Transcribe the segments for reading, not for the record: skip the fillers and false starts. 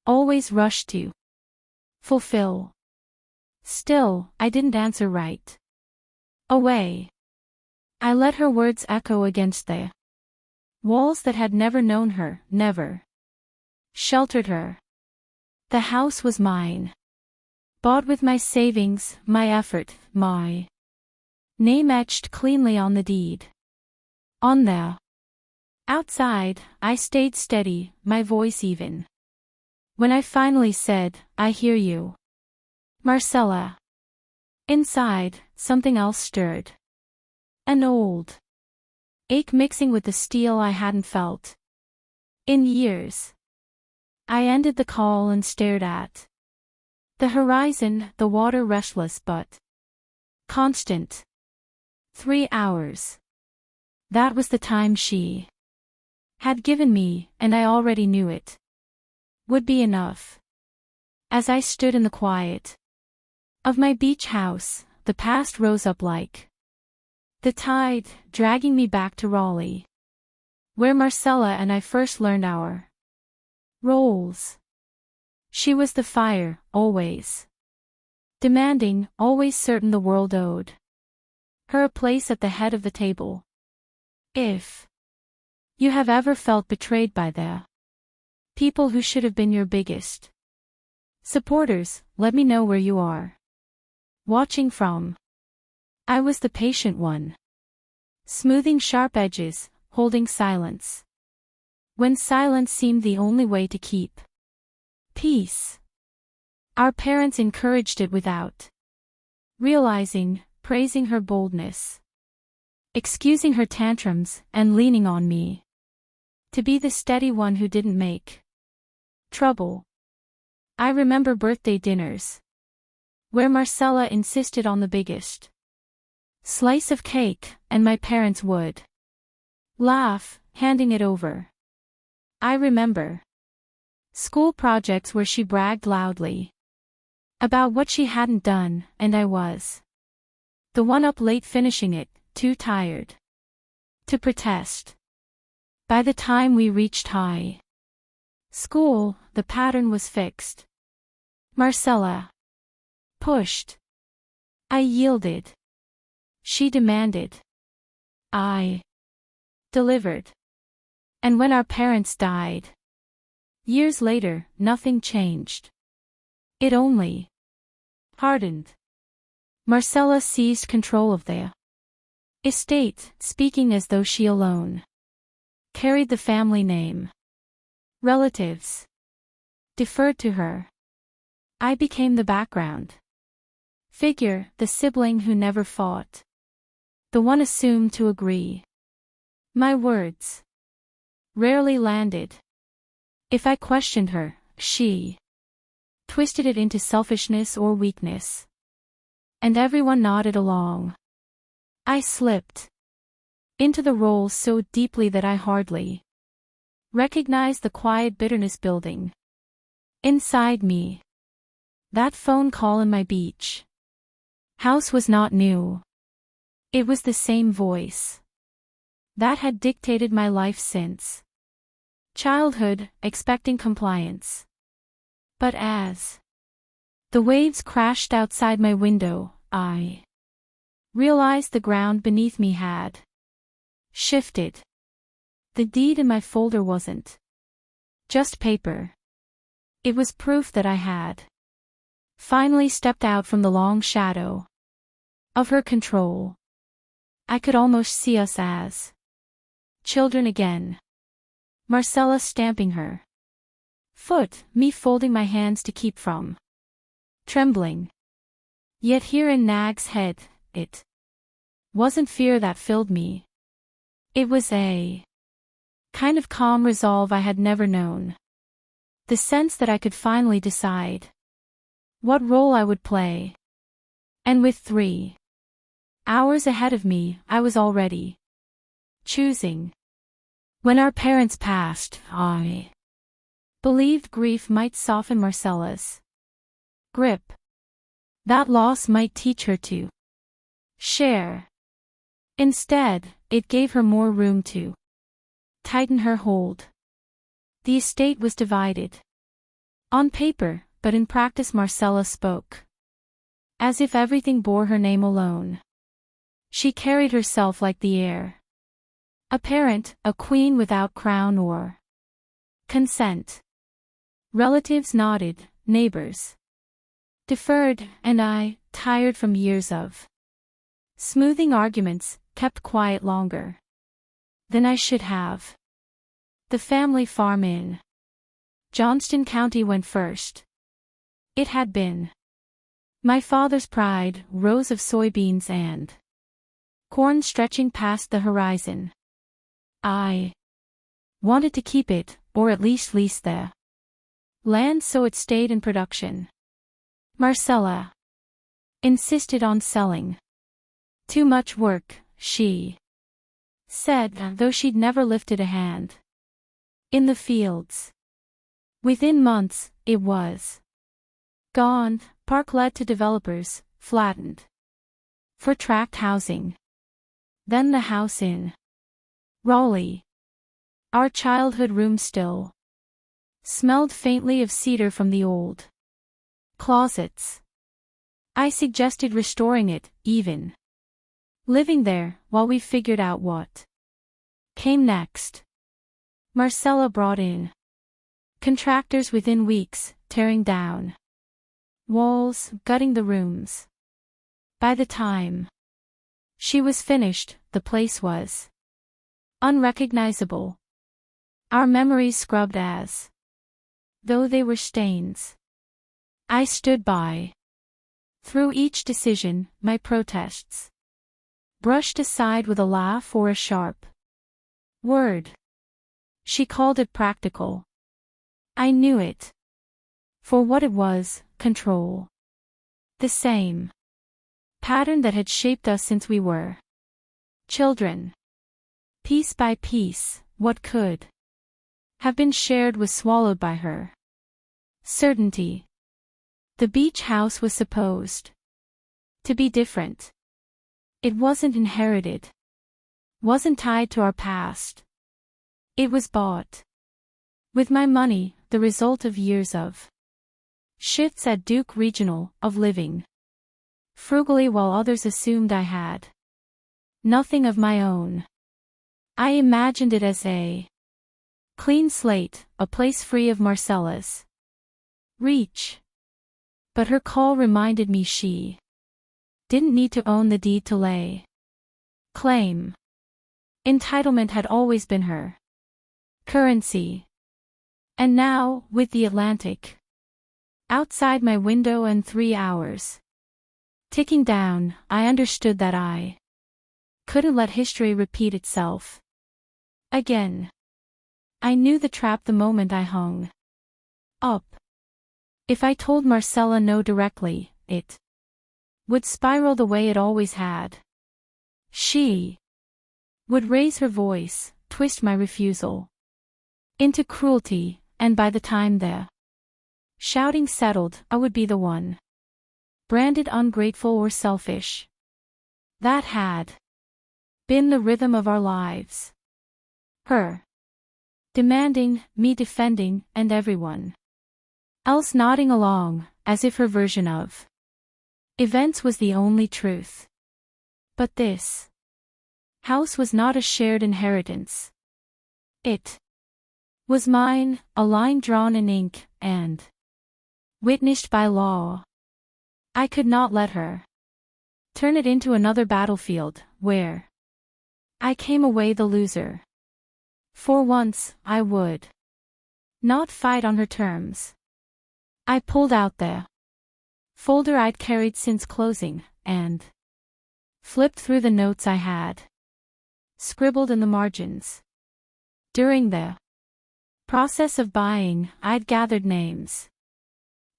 always rushed to fulfill. Still, I didn't answer right away. I let her words echo against the walls that had never known her, never sheltered her. The house was mine. Bought with my savings, my effort, my name etched cleanly on the deed. On the outside, I stayed steady, my voice even. When I finally said, "I hear you, Marcella," inside, something else stirred. An old ache mixing with the steel I hadn't felt in years. I ended the call and stared at the horizon, the water restless but constant. 3 hours. That was the time she had given me, and I already knew it would be enough. As I stood in the quiet of my beach house, the past rose up like the tide, dragging me back to Raleigh, where Marcella and I first learned our roles. She was the fire, always demanding, always certain the world owed her a place at the head of the table. If you have ever felt betrayed by the people who should have been your biggest supporters, let me know where you are watching from. I was the patient one, smoothing sharp edges, holding silence when silence seemed the only way to keep peace. Our parents encouraged it without realizing, praising her boldness, excusing her tantrums, and leaning on me to be the steady one who didn't make trouble. I remember birthday dinners where Marcella insisted on the biggest slice of cake, and my parents would laugh, handing it over. I remember school projects where she bragged loudly about what she hadn't done, and I was the one up late finishing it, too tired to protest. By the time we reached high school, the pattern was fixed. Marcella pushed. I yielded. She demanded. I delivered. And when our parents died, years later, nothing changed. It only hardened. Marcella seized control of the estate, speaking as though she alone carried the family name. Relatives deferred to her. I became the background figure, the sibling who never fought, the one assumed to agree. My words rarely landed. If I questioned her, she twisted it into selfishness or weakness. And everyone nodded along. I slipped into the role so deeply that I hardly recognized the quiet bitterness building inside me. That phone call in my beach house was not new. It was the same voice that had dictated my life since childhood, expecting compliance. But as the waves crashed outside my window, I realized the ground beneath me had shifted. The deed in my folder wasn't just paper. It was proof that I had finally stepped out from the long shadow of her control. I could almost see us as children again. Marcella stamping her foot, me folding my hands to keep from trembling. Yet here in Nag's head, it wasn't fear that filled me. It was a kind of calm resolve I had never known. The sense that I could finally decide what role I would play. And with 3 hours ahead of me, I was already choosing. When our parents passed, I believed grief might soften Marcella's grip. That loss might teach her to share. Instead, it gave her more room to tighten her hold. The estate was divided. On paper, but in practice Marcella spoke. As if everything bore her name alone. She carried herself like the air. A parent, a queen without crown or consent. Relatives nodded, neighbors deferred, and I, tired from years of smoothing arguments, kept quiet longer than I should have. The family farm in Johnston County went first. It had been my father's pride, rows of soybeans and corn stretching past the horizon. I wanted to keep it, or at least lease the land so it stayed in production. Marcella insisted on selling. Too much work, she said, though she'd never lifted a hand in the fields. Within months, it was gone. Park led to developers, flattened for tract housing. Then the house in Raleigh. Our childhood room still smelled faintly of cedar from the old closets. I suggested restoring it, even living there, while we figured out what came next. Marcella brought in contractors within weeks, tearing down walls, gutting the rooms. By the time she was finished, the place was unrecognizable. Our memories scrubbed as though they were stains. I stood by. Through each decision, my protests brushed aside with a laugh or a sharp word. She called it practical. I knew it for what it was, control. The same pattern that had shaped us since we were children. Piece by piece, what could have been shared was swallowed by her certainty. The beach house was supposed to be different. It wasn't inherited. Wasn't tied to our past. It was bought with my money, the result of years of shifts at Duke Regional, of living frugally while others assumed I had nothing of my own. I imagined it as a clean slate, a place free of Marcella's reach. But her call reminded me she didn't need to own the deed to lay claim. Entitlement had always been her currency. And now, with the Atlantic outside my window and 3 hours ticking down, I understood that I couldn't let history repeat itself again. I knew the trap the moment I hung up. If I told Marcella no directly, it would spiral the way it always had. She would raise her voice, twist my refusal into cruelty, and by the time the shouting settled, I would be the one branded ungrateful or selfish. That had been the rhythm of our lives. Her demanding, me defending, and everyone else nodding along, as if her version of events was the only truth. But this house was not a shared inheritance. It was mine, a line drawn in ink, and witnessed by law. I could not let her turn it into another battlefield, where I came away the loser. For once, I would not fight on her terms. I pulled out the folder I'd carried since closing, and flipped through the notes I had scribbled in the margins. During the process of buying, I'd gathered names,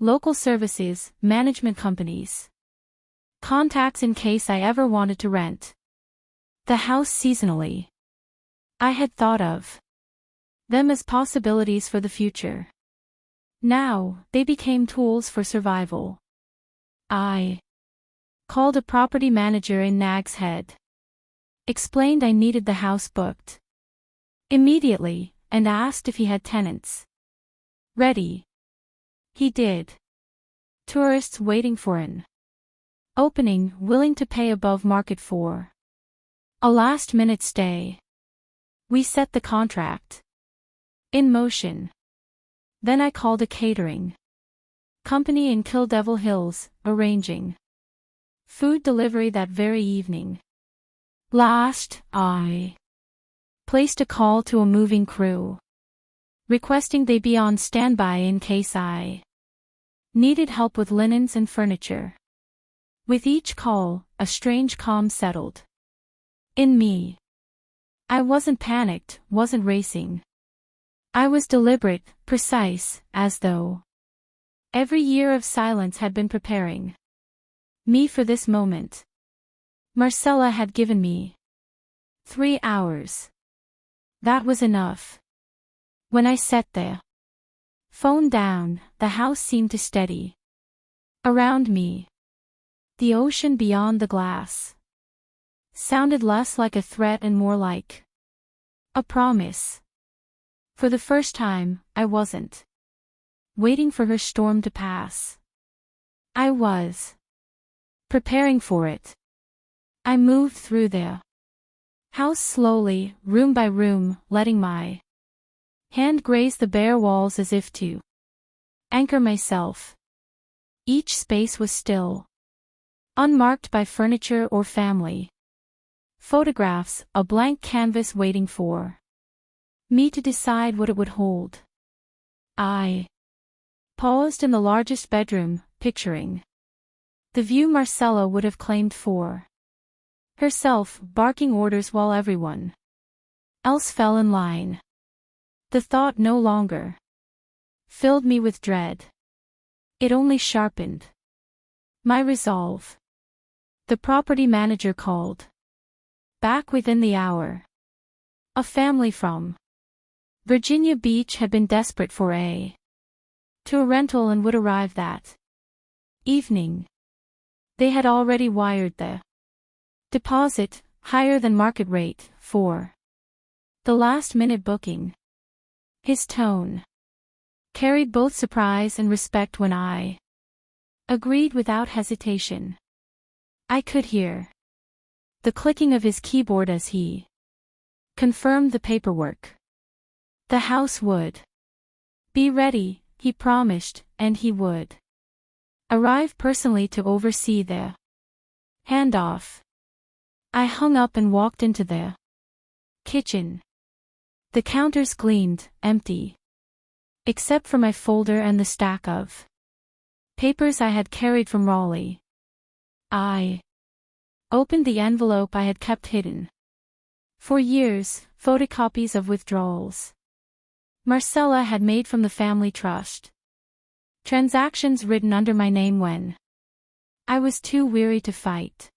local services, management companies, contacts in case I ever wanted to rent the house seasonally. I had thought of them as possibilities for the future. Now, they became tools for survival. I called a property manager in Nag's Head, explained I needed the house booked immediately, and asked if he had tenants ready. He did. Tourists waiting for an opening, willing to pay above market for a last-minute stay. We set the contract in motion. Then I called a catering company in Kill Devil Hills, arranging food delivery that very evening. Last, I placed a call to a moving crew, requesting they be on standby in case I needed help with linens and furniture. With each call, a strange calm settled in me. I wasn't panicked, wasn't racing. I was deliberate, precise, as though every year of silence had been preparing me for this moment. Marcella had given me 3 hours. That was enough. When I set the phone down, the house seemed to steady around me. The ocean beyond the glass sounded less like a threat and more like a promise. For the first time, I wasn't waiting for her storm to pass. I was preparing for it. I moved through the house slowly, room by room, letting my hand graze the bare walls as if to anchor myself. Each space was still, unmarked by furniture or family photographs, a blank canvas waiting for me to decide what it would hold. I paused in the largest bedroom, picturing the view Marcella would have claimed for herself, barking orders while everyone else fell in line. The thought no longer filled me with dread. It only sharpened my resolve. The property manager called back within the hour. A family from Virginia Beach had been desperate for a rental and would arrive that evening. They had already wired the deposit, higher than market rate, for the last-minute booking. His tone carried both surprise and respect when I agreed without hesitation. I could hear the clicking of his keyboard as he confirmed the paperwork. The house would be ready, he promised, and he would arrive personally to oversee the handoff. I hung up and walked into the kitchen. The counters gleamed, empty, except for my folder and the stack of papers I had carried from Raleigh. I opened the envelope I had kept hidden for years, photocopies of withdrawals Marcella had made from the family trust. Transactions written under my name when I was too weary to fight.